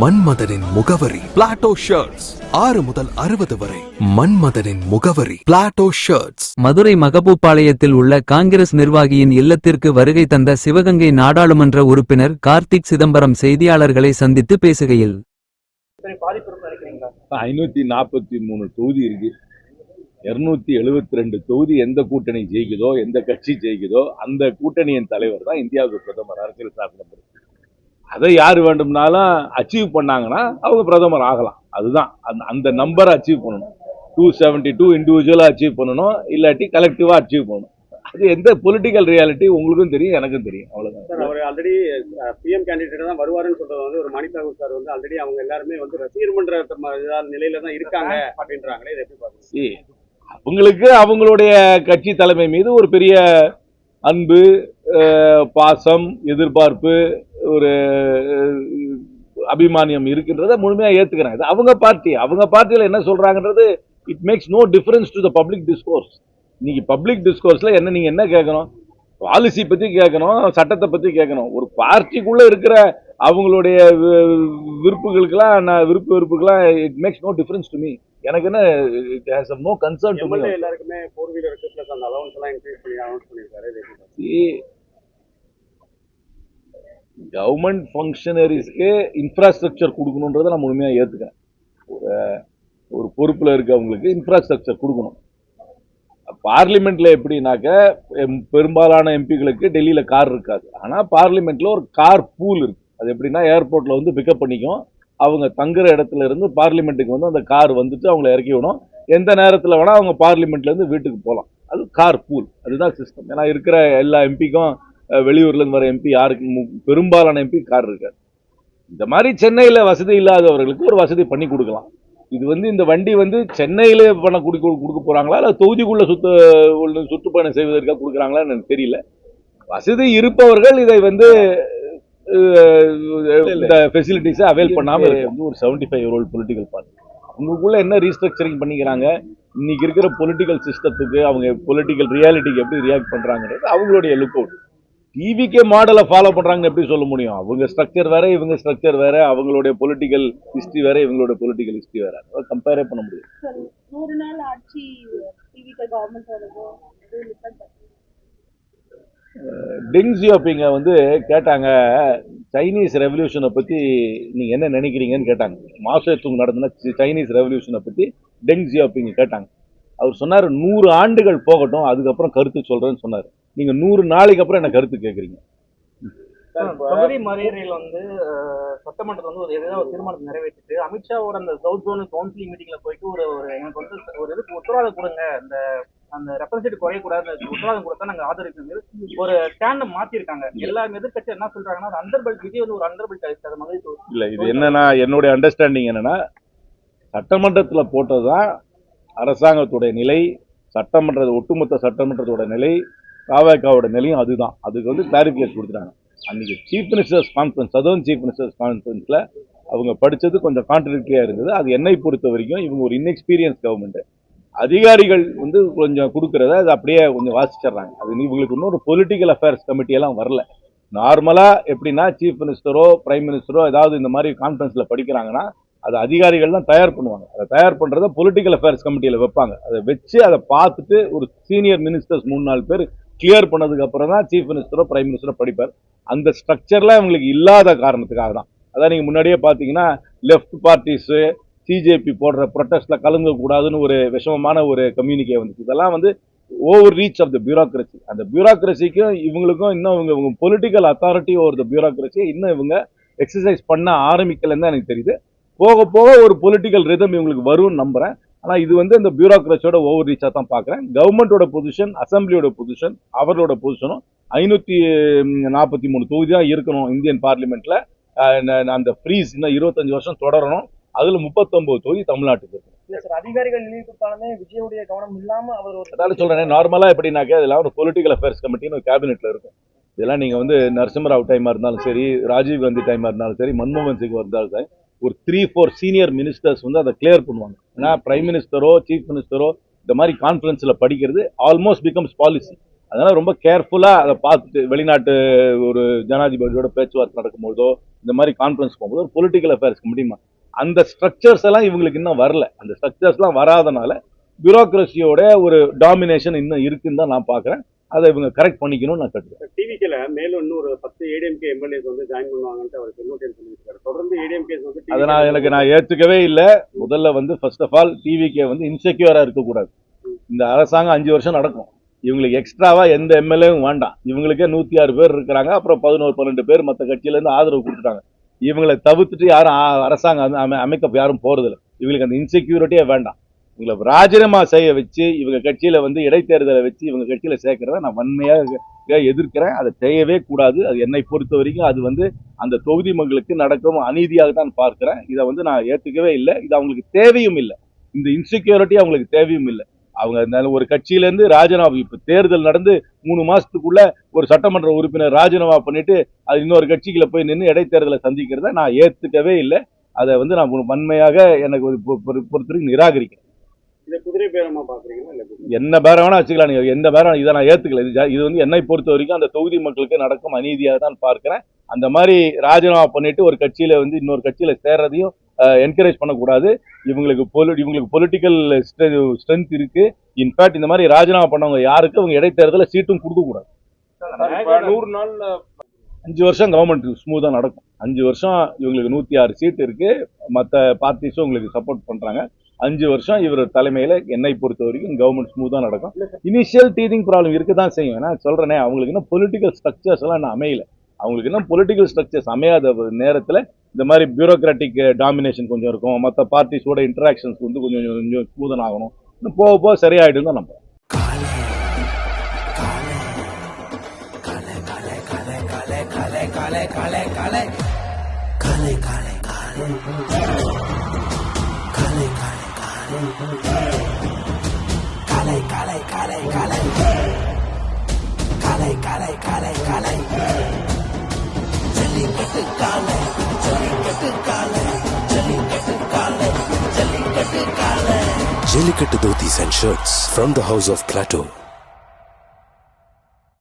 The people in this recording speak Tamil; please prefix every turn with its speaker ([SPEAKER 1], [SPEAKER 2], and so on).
[SPEAKER 1] மன்மதனின் முகவரி பிளாட்டோ ஷர்ட்ஸ் 6 முதல் 60 வரை. மன்மதனின் முகவரி பிளாட்டோ ஷர்ட்ஸ்.
[SPEAKER 2] மதுரை மகபூபாளையத்தில் உள்ள காங்கிரஸ் நிர்வாகியின் இல்லத்திற்கு வருகை தந்த சிவகங்கை நாடாளுமன்ற உறுப்பினர் கார்த்திக் சிதம்பரம் செய்தியாளர்களை சந்தித்து பேசுகையில்
[SPEAKER 3] 543 தொகுதி இருக்கு, 272 தொகுதி எந்த கூட்டணி ஜெயிக்குதோ, எந்த கட்சி ஜெயிக்குதோ அந்த கூட்டணியின் தலைவர் தான் இந்தியாவுக்கு பிரதமர். அரசியல் சாசனம் அதை யார் வேண்டும்னாலும் அச்சீவ் பண்ணாங்கன்னா அவங்க பிரதமர் ஆகலாம். அதுதான் அந்த நம்பரை அச்சீவ் பண்ணணும். 272 இண்டிவிஜுவலா அச்சீவ் பண்ணணும், இல்லாட்டி கலெக்டிவா அச்சீவ் பண்ணணும். அது எந்த பொலிட்டிக்கல் ரியாலிட்டி உங்களுக்கும் தெரியும், எனக்கும் தெரியும். அவ்வளவுதான்
[SPEAKER 4] சார். அவர் ஆல்ரெடி பிஎம் கேண்டிடேட் தான் வருவாருன்னு சொல்றது வந்து ஒரு மணி தாகூர் சார் வந்து ஆல்ரெடி அவங்க எல்லாருமே வந்து ரசிகர் மன்ற நிலையில தான் இருக்காங்க அப்படின்றாங்களே, இதை எப்படி பாருங்க?
[SPEAKER 3] அவங்களுக்கு அவங்களுடைய கட்சி தலைமை மீது ஒரு பெரிய அன்பு, பாசம், எதிர்பார்ப்பு, ஒரு அபிமானியம் இருக்கின்றத முழுமையா ஏத்துக்கிறாங்க. இது அவங்க பார்ட்டியில என்ன சொல்றாங்கன்றது it makes no difference to the public discourse. இன்னைக்கு பப்ளிக் டிஸ்கோர்ஸ்ல நீங்க என்ன கேட்கணும்? பாலிசி பத்தி கேட்கணும், சட்டத்தை பத்தி கேட்கணும். ஒரு பார்ட்டிக்குள்ள இருக்கிற அவங்களுடைய விருப்புகளுக்கெல்லாம் it makes no difference to me. எனக்கு என்ன, it has no concern to me.
[SPEAKER 4] எல்லாருக்குமே 4 வீலர் பிளஸ் அந்த அலவன்ஸ் எல்லாம் இன்க்ரீஸ் பண்ணி அனௌன்ஸ் பண்ணிருக்காரு.
[SPEAKER 3] கவர்மெண்ட் ஃபங்க்ஷனரிஸ்க்கு இன்ஃப்ராஸ்ட்ரக்சர் கொடுக்கணுன்றதை நான் முழுமையாக ஏற்றுக்கிறேன். ஒரு பொறுப்பில் இருக்கவங்களுக்கு இன்ஃப்ராஸ்ட்ரக்சர் கொடுக்கணும். பார்லிமெண்ட்ல எப்படின்னாக்க பெரும்பாலான எம்பிகளுக்கு டெல்லியில கார் இருக்காது. ஆனால் பார்லிமெண்ட்ல ஒரு கார் பூல் இருக்கு. அது எப்படின்னா ஏர்போர்ட்ல வந்து பிக்கப் பண்ணிக்கும், அவங்க தங்குற இடத்துல இருந்து பார்லிமெண்ட்டுக்கு வந்து அந்த கார் வந்துட்டு அவங்கள இறக்கி விடும். எந்த நேரத்தில் வேணா அவங்க பார்லிமெண்ட்ல இருந்து வீட்டுக்கு போகலாம். அது கார் பூல், அதுதான் சிஸ்டம். ஏன்னா இருக்கிற எல்லா எம்பிக்கும் வெளியூர்ல இருந்து வர எம்பி யாருக்கு, பெரும்பாலான எம்பி கார் இருக்காது. இந்த மாதிரி சென்னையில வசதி இல்லாதவர்களுக்கு ஒரு வசதி பண்ணி கொடுக்கலாம். இது வந்து இந்த வண்டி வந்து சென்னையில பண்ண கொடுக்க போறாங்களா இல்ல தொகுதிக்குள்ள சுற்றுப்பயணம் செய்வதற்காக கொடுக்குறாங்களா எனக்கு தெரியல. வசதி இருப்பவர்கள் இதை வந்து இந்த ஃபெசிலிட்டிஸை அவைல் பண்ணாம வந்து ஒரு 75-year-old பொலிட்டிக்கல் பார்ட்டி அவங்களுக்குள்ள என்ன ரீஸ்ட்ரக்சரிங் பண்ணிக்கிறாங்க, இன்னைக்கு இருக்கிற பொலிட்டிக்கல் சிஸ்டத்துக்கு, அவங்க பொலிட்டிக்கல் ரியாலிட்டிக்கு எப்படி ரியாக்ட் பண்றாங்கிறது அவங்களுடைய லுக் அவுட். டிவிகே மாடலை ஃபாலோ பண்றாங்கன்னு எப்படி சொல்ல முடியும்? அவங்க ஸ்ட்ரக்சர் வேற, இவங்க ஸ்ட்ரக்சர் வேற, அவங்களுடைய பொலிட்டிக்கல் ஹிஸ்டரி வேற, இவங்களுடைய பொலிட்டிக்கல் ஹிஸ்டரி வேற. கம்பேரே பண்ண முடியும்.
[SPEAKER 5] 100 நாள் ஆட்சி டிவிகே கவர்மெண்ட்
[SPEAKER 3] டெங் ஜியாபிங்க வந்து கேட்டாங்க, சைனீஸ் ரெவல்யூஷனை பத்தி நீங்க என்ன நினைக்கிறீங்கன்னு கேட்டாங்க. மாசேத்துங் நடந்த சைனீஸ் ரெவல்யூஷனை பத்தி டெங் ஜியாபிங்க கேட்டாங்க. அவர் சொன்னார் 100 ஆண்டுகள் போகட்டும், அதுக்கப்புறம் கருத்து சொல்றேன்னு சொன்னார். நீங்க 100 நாளைக்கு அப்புறம் என்ன கருத்து கேட்குறீங்க?
[SPEAKER 6] தொகுதி மறியறையில் வந்து சட்டமன்றத்தில் வந்து ஒரு தீர்மானத்தை நிறைவேற்றிட்டு அமித்ஷாவோட அந்த சவுத் ஜோன் கவுன்சிலிங் மீட்டிங்ல போயிட்டு ஒரு எனக்கு வந்து ஒரு இதுக்கு உத்தரவாதம் கொடுங்க, அந்த ரெப்ரசன்டேட்டிவ் குறையக்கூடாது, உத்தரவாதம் கொடுத்தா நாங்க ஆதரிக்கிறது ஒரு ஸ்டாண்ட் மாத்திருக்காங்க. எல்லாரும் எதிர்கட்சி என்ன சொல்றாங்கன்னா அண்டர்பெல்ட் விஜய் வந்து ஒரு அண்டர்பெல்ட் ஆயிடுச்சு மாதிரி
[SPEAKER 3] இல்ல. இது என்னன்னா, என்னுடைய அண்டர்ஸ்டாண்டிங் என்னன்னா, சட்டமன்றத்துல போட்டதுதான் அரசாங்கத்துடைய நிலை, ஒட்டுமொத்த சட்டமன்றத்தோட நிலை, தாவேகாவோட நிலையும் அதுதான். அதுக்கு வந்து கிளாரிபிகேஷன் கொடுத்துட்டாங்க. அன்னைக்கு chief ministers conference, southern chief ministers கான்ஃபரன்ஸ்ல அவங்க படிச்சது கொஞ்சம் கான்ட்ரடிக்டரியா இருந்தது. அது என்னை பொறுத்த வரைக்கும் இவங்க ஒரு இன்எக்ஸ்பீரியன்ஸ் கவர்மெண்ட், அதிகாரிகள் வந்து கொஞ்சம் கொடுக்கறத அது அப்படியே கொஞ்சம் வாசிச்சிடுறாங்க. அது இவங்களுக்கு இன்னொரு பொலிட்டிக்கல் அஃபேர்ஸ் கமிட்டி எல்லாம் வரல. நார்மலா எப்படின்னா சீஃப் மினிஸ்டரோ பிரைம் மினிஸ்டரோ ஏதாவது இந்த மாதிரி கான்ஃபரன்ஸ்ல படிக்கிறாங்கன்னா அது அதிகாரிகள் தான் தயார் பண்ணுவாங்க. அதை தயார் பண்றத பொலிட்டிக்கல் அஃபேர்ஸ் கமிட்டியில வைப்பாங்க. அதை வச்சு அதை பார்த்துட்டு ஒரு சீனியர் மினிஸ்டர்ஸ் 3-4 பேர் கிளியர் பண்ணதுக்கு அப்புறம் தான் சீஃப் மினிஸ்டரோ பிரைம் மினிஸ்டரோ படிப்பார். அந்த ஸ்ட்ரக்சர்ல அவங்களுக்கு இல்லாத காரணத்துக்காக தான். அதான் நீங்க முன்னாடியே பாத்தீங்கன்னா லெஃப்ட் பார்ட்டிஸ் சிஜேபி போடுற ப்ரொட்டஸ்ட்ல கலந்து கூடாதுன்னு ஒரு விஷமமான ஒரு கம்யூனிகே வந்துச்சு. இதெல்லாம் வந்து over reach of the bureaucracy. அந்த பியூரோக்ரசிக்கும் இவங்களுக்கும் இன்னும் இவங்க பொலிட்டிக்கல் அத்தாரிட்டி ஓவர் த பியூரோக்ரசியை இன்னும் இவங்க எக்ஸசைஸ் பண்ண ஆரம்பிக்கலன்னு தான் எனக்கு தெரியுது. போக போக ஒரு பொலிட்டிக்கல் ரிதம் இவங்களுக்கு வரும்னு நம்புறேன். ஆனா இது வந்து இந்த பியூரோக்ரஸியோட ஓவர் ரீச்சா தான் பாக்குறேன். கவர்மெண்டோட பொசிஷன், அசம்பிளியோட பொசிஷன், அவர்களோட பொசிஷனும் 543 தொகுதி தான் இருக்கணும் இந்தியன் பார்லிமெண்ட்ல. அந்த ஃப்ரீஸ் இன்னும் 25 வருஷம் தொடரணும். அதுல 39 தொகுதி தமிழ்நாட்டுக்கு இருக்கு.
[SPEAKER 6] அதிகாரிகள் நினைவு கொடுத்தாலுமே விஜயுடைய கவனம் இல்லாம அவர்
[SPEAKER 3] அதாவது சொல்றேன், நார்மலா எப்படின்னாக்க இதெல்லாம் ஒரு பொலிட்டிக்கல் அஃபேர்ஸ் கமிட்டின்னு ஒரு கேபினெட்ல இருக்கும். இதெல்லாம் நீங்க வந்து நரசிம்மராவ் டைமா இருந்தாலும் சரி, ராஜீவ் காந்தி டைமா இருந்தாலும் சரி, மன்மோகன் சிங் இருந்தாலும் சரி, ஒரு 3-4 சீனியர் மினிஸ்டர்ஸ் வந்து அதை கிளியர் பண்ணுவாங்க. ஏன்னா பிரைம் மினிஸ்டரோ சீஃப் மினிஸ்டரோ இந்த மாதிரி கான்ஃபரன்ஸ்ல படிக்கிறது ஆல்மோஸ்ட் பிகம்ஸ் பாலிசி. அதனால ரொம்ப கேர்ஃபுல்லா அதை பார்த்துட்டு வெளிநாட்டு ஒரு ஜனாதிபதியோட பேச்சுவார்த்தை நடக்கும்போதோ இந்த மாதிரி கான்ஃபரன்ஸ் போகும்போது ஒரு பொலிட்டிக்கல் அஃபேர்ஸ்க்கு முடியுமா அந்த ஸ்ட்ரக்சர்ஸ் எல்லாம் இவங்களுக்கு இன்னும் வரல. அந்த ஸ்ட்ரக்சர்ஸ்லாம் வராதனால பியூரோக்ரஸியோட ஒரு டாமினேஷன் இன்னும் இருக்குன்னு தான் நான் பார்க்குறேன். அதை இவங்க கரெக்ட் பண்ணிக்கணும்னு நான் கட்டுறேன்.
[SPEAKER 4] டிவிக்கேல மேலும் இன்னும் ஒரு 10 ஏடிஎம்கே எம்எல்ஏஸ் வந்து ஜாயின் பண்ணுவாங்கன்ட்டு அவர் செல்வட்டேன் சொல்லியிருக்காரு. தொடர்ந்து ஏடிஎம்கேஸ் வந்து
[SPEAKER 3] அதை நான் ஏற்றுக்கவே இல்லை. முதல்ல வந்து ஃபர்ஸ்ட் ஆஃப் ஆல் டிவிக்கே வந்து இன்செக்யூரா இருக்கக்கூடாது. இந்த அரசாங்கம் 5 வருஷம் நடக்கும். இவங்களுக்கு எக்ஸ்ட்ராவா எந்த எம்எல்ஏவும் வேண்டாம். இவங்களுக்கே 106 பேர் இருக்கிறாங்க. அப்புறம் 11-12 பேர் மற்ற கட்சியில இருந்து ஆதரவு கொடுத்துட்டாங்க. இவங்களை தவிர்த்துட்டு யாரும் அரசாங்கம் அமைக்க யாரும் போறதில்லை. இவங்களுக்கு அந்த இன்செக்யூரிட்டியே வேண்டாம். இவங்களை ராஜினாமா செய்ய வச்சு இவங்க கட்சியில வந்து இடைத்தேர்தலை வச்சு இவங்க கட்சியில சேர்க்கிறத நான் வன்மையாக எதிர்க்கிறேன். அதை செய்யவே கூடாது. அது என்னை பொறுத்த வரைக்கும் அது வந்து அந்த தொகுதி மக்களுக்கு நடக்கும் அநீதியாக தான் பார்க்கிறேன். இதை வந்து நான் ஏற்றுக்கவே இல்லை. இது அவங்களுக்கு தேவையும் இல்லை. இந்த இன்செக்யூரிட்டி அவங்களுக்கு தேவையும் இல்லை. அவங்க ஒரு கட்சியில இருந்து ராஜினாமா, இப்ப தேர்தல் நடந்து 3 மாசத்துக்குள்ள ஒரு சட்டமன்ற உறுப்பினர் ராஜினாமா பண்ணிட்டு அது இன்னொரு கட்சிக்குள்ள போய் நின்று இடைத்தேர்தலை சந்திக்கிறத நான் ஏத்துக்கவே இல்லை. அதை வந்து நான் வன்மையாக எனக்கு பொறுத்தவரைக்கும் நிராகரிக்கிறேன்.
[SPEAKER 4] இதை குதிரை பேரமா பாக்குறீங்களா?
[SPEAKER 3] என்ன பேரம் வேணா வச்சுக்கலாம். நீங்க எந்த பேரம் இதை நான் ஏத்துக்கல. இது வந்து என்னை பொறுத்த வரைக்கும் அந்த தொகுதி மக்களுக்கு நடக்கும் அநீதியாக தான் பார்க்கிறேன். அந்த மாதிரி ராஜினாமா பண்ணிட்டு ஒரு கட்சியில வந்து இன்னொரு கட்சியில சேர்றதையும் என்கரேஜ் பண்ணக்கூடாது. இவங்களுக்கு பொலிட்டிக்கல் ஸ்ட்ரென்த் இருக்கு. இன்ஃபேக்ட் இந்த மாதிரி ராஜினாமா பண்ணவங்க யாருக்கு அவங்க இடைத்தேர்தல சீட்டும் கொடுக்க கூடாது.
[SPEAKER 4] 100 நாள்ல
[SPEAKER 3] 5 வருஷம் கவர்மெண்ட் ஸ்மூத்தா நடக்கும். 5 வருஷம் இவங்களுக்கு 106 சீட் இருக்கு. மற்ற பார்ட்டிஸும் உங்களுக்கு சப்போர்ட் பண்றாங்க. 5 வருஷம் இவர் தலைமையில என்னை பொறுத்த வரைக்கும் கவர்மெண்ட் ஸ்மூத்தா நடக்கும். இனிஷியல் டீதிங் ப்ராப்ளம் இருக்கதான் செய்யும். ஏன்னா சொல்றேனே, அவங்களுக்கு இன்னும் பொலிட்டிக்கல் ஸ்ட்ரக்சர்ஸ் எல்லாம் இன்னும் அமையல. அவங்களுக்கு இன்னும் பொலிட்டிக்கல் ஸ்ட்ரக்சர்ஸ் அமையாத நேரத்துல இந்த மாதிரி பியூரோக்ராட்டிக் டாமினேஷன் கொஞ்சம் இருக்கும். மற்ற பார்ட்டிஸோட இன்டராக்ஷன்ஸ் வந்து கொஞ்சம் ஸ்மூதன் ஆகணும். இன்னும் போக போக சரியாயிடும் தான் நம்புறேன்.
[SPEAKER 1] Jellicate Dhotis and shirts from the house of Plateau.